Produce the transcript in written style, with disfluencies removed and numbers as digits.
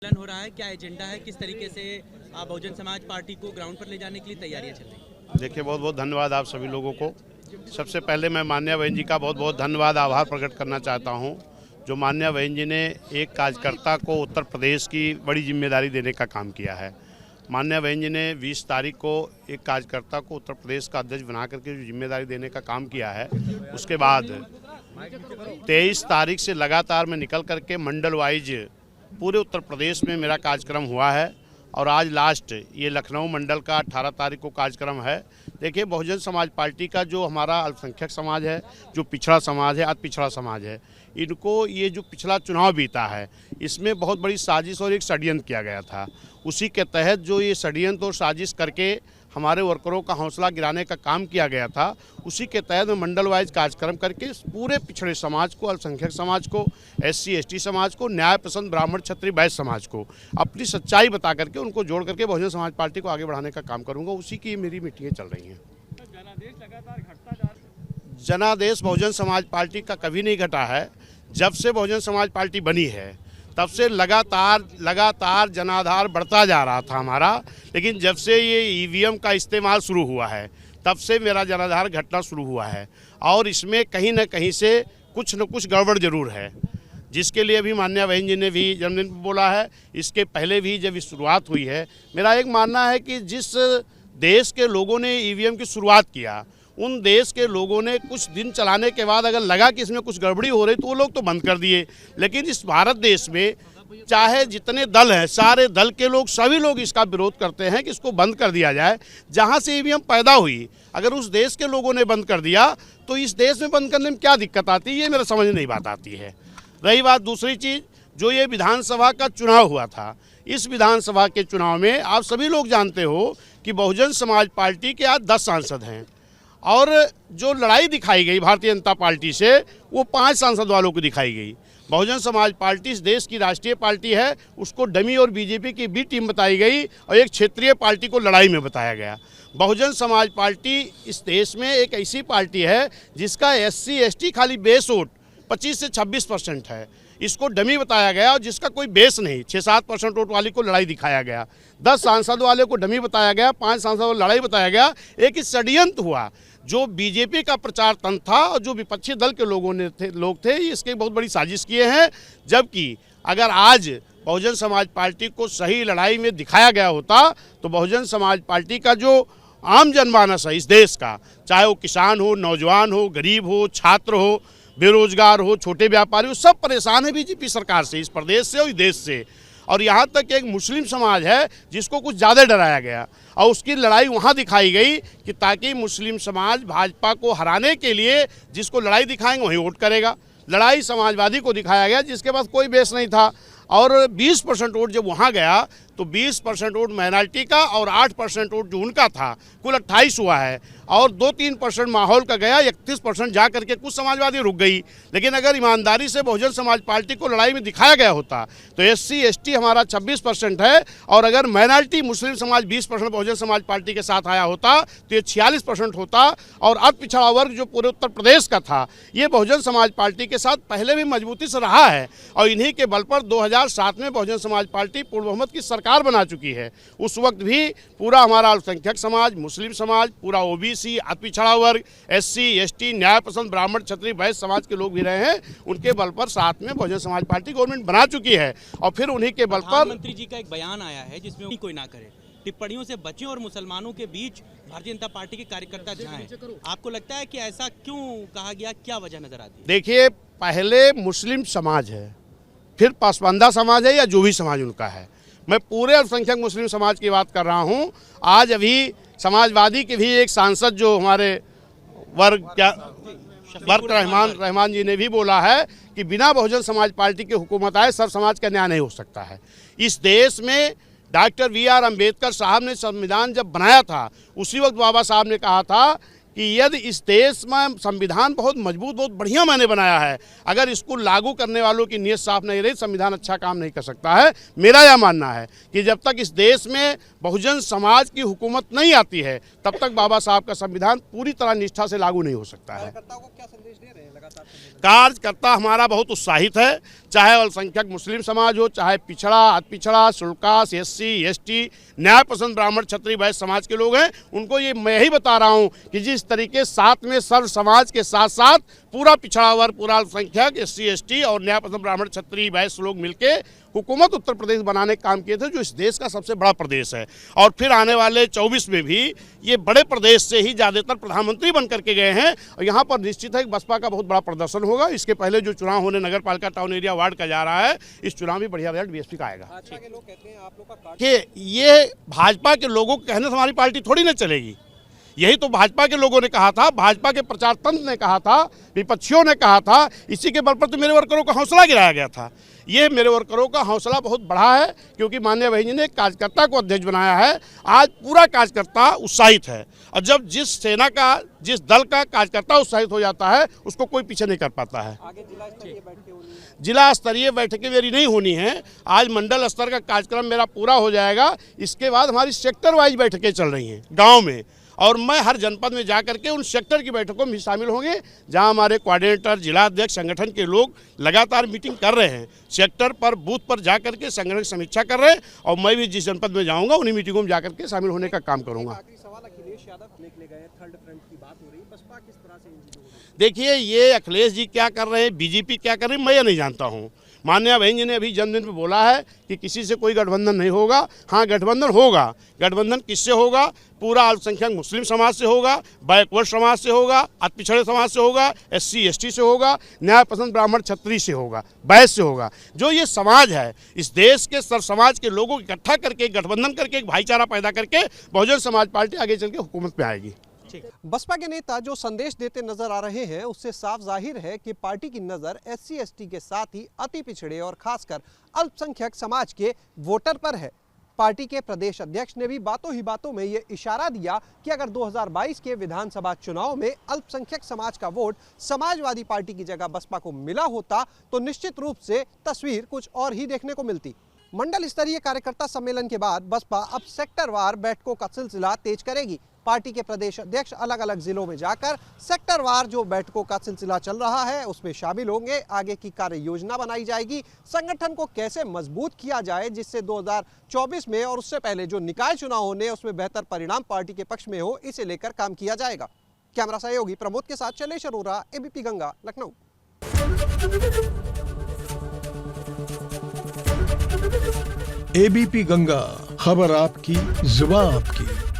सम्मेलन हो रहा है, क्या एजेंडा है, किस तरीके से आप बहुजन समाज पार्टी को ग्राउंड पर ले जाने के लिए तैयारियां चल रही हैं? देखिए, बहुत बहुत धन्यवाद आप सभी लोगों को। सबसे पहले मैं मान्या बहन जी का बहुत बहुत धन्यवाद आभार प्रकट करना चाहता हूं, जो मान्या बहन जी ने एक कार्यकर्ता को उत्तर प्रदेश की बड़ी जिम्मेदारी देने का काम किया है। मान्या बहन जी ने 20 तारीख को एक कार्यकर्ता को उत्तर प्रदेश का अध्यक्ष बना करके जो जिम्मेदारी देने का काम किया है, उसके बाद 23 तारीख से लगातार मैं निकल करके मंडल वाइज पूरे उत्तर प्रदेश में मेरा कार्यक्रम हुआ है और आज लास्ट ये लखनऊ मंडल का 18 तारीख को कार्यक्रम है। देखिए, बहुजन समाज पार्टी का जो हमारा अल्पसंख्यक समाज है, जो पिछड़ा समाज है, अति पिछड़ा समाज है, इनको ये जो पिछला चुनाव बीता है, इसमें बहुत बड़ी साजिश और एक षड्यंत्र किया गया था। उसी के तहत जो ये षड्यंत्र और साजिश करके हमारे वर्करों का हौसला गिराने का काम किया गया था, उसी के तहत में मंडल वाइज कार्यक्रम करके पूरे पिछड़े समाज को, अल्पसंख्यक समाज को, SC ST समाज को, न्याय पसंद ब्राह्मण क्षत्रिय वैश्य समाज को अपनी सच्चाई बता करके उनको जोड़ करके बहुजन समाज पार्टी को आगे बढ़ाने का काम करूंगा। उसी की मेरी मीटिंगें चल रही हैं। जनादेश बहुजन समाज पार्टी का कभी नहीं घटा है। जब से बहुजन समाज पार्टी बनी है तब से लगातार जनाधार बढ़ता जा रहा था हमारा, लेकिन जब से ये EVM का इस्तेमाल शुरू हुआ है तब से मेरा जनाधार घटना शुरू हुआ है और इसमें कहीं न कहीं से कुछ न कुछ गड़बड़ जरूर है, जिसके लिए अभी मान्या बहन जी ने भी जन्मदिन पर बोला है। इसके पहले भी जब शुरुआत हुई है, मेरा एक मानना है कि जिस देश के लोगों ने EVM की शुरुआत किया, उन देश के लोगों ने कुछ दिन चलाने के बाद अगर लगा कि इसमें कुछ गड़बड़ी हो रही तो वो लोग तो बंद कर दिए। लेकिन इस भारत देश में चाहे जितने दल हैं, सारे दल के लोग, सभी लोग इसका विरोध करते हैं कि इसको बंद कर दिया जाए। जहां से EVM पैदा हुई, अगर उस देश के लोगों ने बंद कर दिया तो इस देश में बंद करने में क्या दिक्कत आती है, ये मेरा समझ नहीं बात आती है। रही बात दूसरी चीज़, जो ये विधानसभा का चुनाव हुआ था, इस विधानसभा के चुनाव में आप सभी लोग जानते हो कि बहुजन समाज पार्टी के आज 10 सांसद हैं और जो लड़ाई दिखाई गई भारतीय जनता पार्टी से, वो 5 सांसद वालों को दिखाई गई। बहुजन समाज पार्टी इस देश की राष्ट्रीय पार्टी है, उसको डमी और BJP की B टीम बताई गई और एक क्षेत्रीय पार्टी को लड़ाई में बताया गया। बहुजन समाज पार्टी इस देश में एक ऐसी पार्टी है जिसका SC ST खाली बेस वोट 25 से 26% है, इसको डमी बताया गया और जिसका कोई बेस नहीं, 6-7% वोट वाली को लड़ाई दिखाया गया। 10 सांसद वाले को डमी बताया गया, 5 सांसद वाले लड़ाई बताया गया। एक षड्यंत्र हुआ, जो BJP का प्रचार तंत्र था और जो विपक्षी दल के लोग थे, इसके बहुत बड़ी साजिश किए हैं। जबकि अगर आज बहुजन समाज पार्टी को सही लड़ाई में दिखाया गया होता तो बहुजन समाज पार्टी का जो आम जनमानस है इस देश का, चाहे वो किसान हो, नौजवान हो, गरीब हो, छात्र हो, बेरोजगार हो, छोटे व्यापारी हो, सब परेशान है BJP सरकार से, इस प्रदेश से और इस देश से। और यहाँ तक एक मुस्लिम समाज है जिसको कुछ ज़्यादा डराया गया और उसकी लड़ाई वहाँ दिखाई गई कि ताकि मुस्लिम समाज भाजपा को हराने के लिए जिसको लड़ाई दिखाएंगे वहीं वोट करेगा। लड़ाई समाजवादी को दिखाया गया जिसके पास कोई बेस नहीं था और 20% वोट जब वहाँ गया तो 20% वोट माइनॉरिटी का और 8% वोट जो उनका था, कुल 28 हुआ है और 2-3% माहौल का गया, 31% जा करके कुछ समाजवादी रुक गई। लेकिन अगर ईमानदारी से बहुजन समाज पार्टी को लड़ाई में दिखाया गया होता तो SC ST हमारा 26% है और अगर माइनॉरिटी मुस्लिम समाज 20% बहुजन समाज पार्टी के साथ आया होता तो ये 46% होता और अति पिछड़ा वर्ग जो पूरे उत्तर प्रदेश का था, ये बहुजन समाज पार्टी के साथ पहले भी मजबूती से रहा है और इन्हीं के बल पर 2007 में बहुजन समाज पार्टी पूर्ण बहुमत की सरकार बना चुकी है। उस वक्त भी पूरा हमारा अल्पसंख्यक समाज, मुस्लिम समाज, पूरा OBC, अति पिछड़ा वर्ग, SC ST, न्याय पसंद ब्राह्मण क्षत्रिय वैश्य समाज के लोग भी रहे हैं। उनके बल पर साथ में बहुजन समाज पार्टी गवर्नमेंट बना चुकी है और फिर उन्हीं के बल पर प्रधानमंत्री जी का एक बयान आया है जिसमें कोई ना करे, टिप्पणियों से बचें और मुसलमानों के बीच भारतीय जनता पार्टी के कार्यकर्ता जाएं। आपको लगता है कि ऐसा क्यों कहा गया, क्या वजह नजर आती है? देखिए, पहले मुस्लिम समाज है, फिर पासवानदा समाज है या जो भी समाज उनका है। मैं पूरे अल्पसंख्यक मुस्लिम समाज की बात कर रहा हूं। आज अभी समाजवादी के भी एक सांसद जो हमारे रहमान जी ने भी बोला है कि बिना बहुजन समाज पार्टी की हुकूमत आए सब समाज का न्याय नहीं हो सकता है। इस देश में डॉक्टर VR अम्बेडकर साहब ने संविधान जब बनाया था, उसी वक्त बाबा साहब ने कहा था कि यदि इस देश में संविधान बहुत मजबूत, बहुत बढ़िया मैंने बनाया है, अगर इसको लागू करने वालों की नीयत साफ नहीं रही, संविधान अच्छा काम नहीं कर सकता है। मेरा यह मानना है कि जब तक इस देश में बहुजन समाज की हुकूमत नहीं आती है तब तक बाबा साहब का संविधान पूरी तरह निष्ठा से लागू नहीं हो सकता है। कार्यकर्ता हमारा बहुत उत्साहित है। चाहे अल्पसंख्यक मुस्लिम समाज हो, चाहे पिछड़ा, अति पिछड़ा, शुल्कास, SC, ST, न्याय पसंद ब्राह्मण, क्षत्रिय, वैश्य समाज के लोग हैं, उनको ये मैं ही बता रहा हूँ कि जिस तरीके साथ में सर्व समाज के साथ साथ पूरा पिछड़ा वर्ग, पूरा अल्पसंख्यक, SC, ST और न्याय पसंद ब्राह्मण, क्षत्रिय, वैश्य लोग मिलके हुकूमत उत्तर प्रदेश बनाने का काम किए थे, जो इस देश का सबसे बड़ा प्रदेश है। और फिर आने वाले 24 में भी ये बड़े प्रदेश से ही ज़्यादातर प्रधानमंत्री बन करके गए हैं और यहाँ पर निश्चित है कि बसपा का बहुत बड़ा प्रदर्शन होगा। इसके पहले जो चुनाव होने नगर पालिका टाउन एरिया वार्ड का जा रहा है, इस चुनाव में बढ़िया रिजल्ट BSP का आएगा। भाजपा के लोग कहते हैं आप लोग का कि ये भाजपा के लोगों के कहने से हमारी पार्टी थोड़ी ना चलेगी। यही तो भाजपा के लोगों ने कहा था, भाजपा के प्रचार तंत्र ने कहा था, विपक्षियों ने कहा था, इसी के बल पर तो मेरे वर्करों का हौसला गिराया गया था। ये मेरे वर्करों का हौसला बहुत बढ़ा है क्योंकि माननीय भाई जी ने एक कार्यकर्ता को अध्यक्ष बनाया है। आज पूरा कार्यकर्ता उत्साहित है और जब जिस सेना का, जिस दल का कार्यकर्ता उत्साहित हो जाता है उसको कोई पीछे नहीं कर पाता है। आगे जिला स्तरीय बैठकें होनी है। जिला स्तरीय बैठकें मेरी नहीं होनी है, आज मंडल स्तर का कार्यक्रम मेरा पूरा हो जाएगा। इसके बाद हमारी सेक्टर वाइज बैठकें चल रही हैं गाँव में और मैं हर जनपद में जा करके उन सेक्टर की बैठकों में भी शामिल होंगे जहां हमारे कोऑर्डिनेटर, जिला अध्यक्ष, संगठन के लोग लगातार मीटिंग कर रहे हैं। सेक्टर पर, बूथ पर जा करके संगठन की समीक्षा कर रहे हैं और मैं भी जिस जनपद में जाऊंगा उन्हीं मीटिंगों में जा करके शामिल होने का काम करूंगा। आखिरी सवाल, अखिलेश यादव निकले गए, थर्ड फ्रंट की बात हो रही है, बसपा किस तरह से इन चीजों को देखिए, ये अखिलेश जी क्या कर रहे हैं, BJP क्या कर रही है, मैं ये नहीं जानता हूँ। माननीय बहन जी ने अभी जन्मदिन पे बोला है कि किसी से कोई गठबंधन नहीं होगा। हाँ, गठबंधन होगा। गठबंधन किससे होगा? पूरा अल्पसंख्यक मुस्लिम समाज से होगा, बैकवर्ड समाज से होगा, अति पिछड़े समाज से होगा, SC, ST से होगा, न्याय पसंद ब्राह्मण, क्षत्रिय से होगा, वैश्य से होगा। जो ये समाज है, इस देश के सर्व समाज के लोगों को इकट्ठा करके, गठबंधन करके, एक भाईचारा पैदा करके बहुजन समाज पार्टी आगे चल के हुकूमत में आएगी। बसपा के नेता जो संदेश देते नजर आ रहे हैं उससे साफ जाहिर है कि पार्टी की नजर SC, ST के साथ ही अति पिछड़े और खासकर अल्पसंख्यक समाज के वोटर पर है। पार्टी के प्रदेश अध्यक्ष ने भी बातों ही बातों में ये इशारा दिया कि अगर 2022 के विधानसभा चुनाव में अल्पसंख्यक समाज का वोट समाजवादी पार्टी की जगह बसपा को मिला होता तो निश्चित रूप से तस्वीर कुछ और ही देखने को मिलती। मंडल स्तरीय कार्यकर्ता सम्मेलन के बाद बसपा अब सेक्टरवार बैठकों का सिलसिला तेज करेगी। पार्टी के प्रदेश अध्यक्ष अलग अलग जिलों में जाकर सेक्टरवार जो बैठकों का सिलसिला चल रहा है उसमें शामिल होंगे। आगे की कार्य योजना बनाई जाएगी, संगठन को कैसे मजबूत किया जाए जिससे 2024 में और उससे पहले जो निकाय चुनाव होने उसमें बेहतर परिणाम पार्टी के पक्ष में हो, इसे लेकर काम किया जाएगा। कैमरा सहयोगी प्रमोद के साथ शैलेश अरोरा, ABP गंगा, लखनऊ। ABP गंगा, खबर आपकी, जुबान आपकी।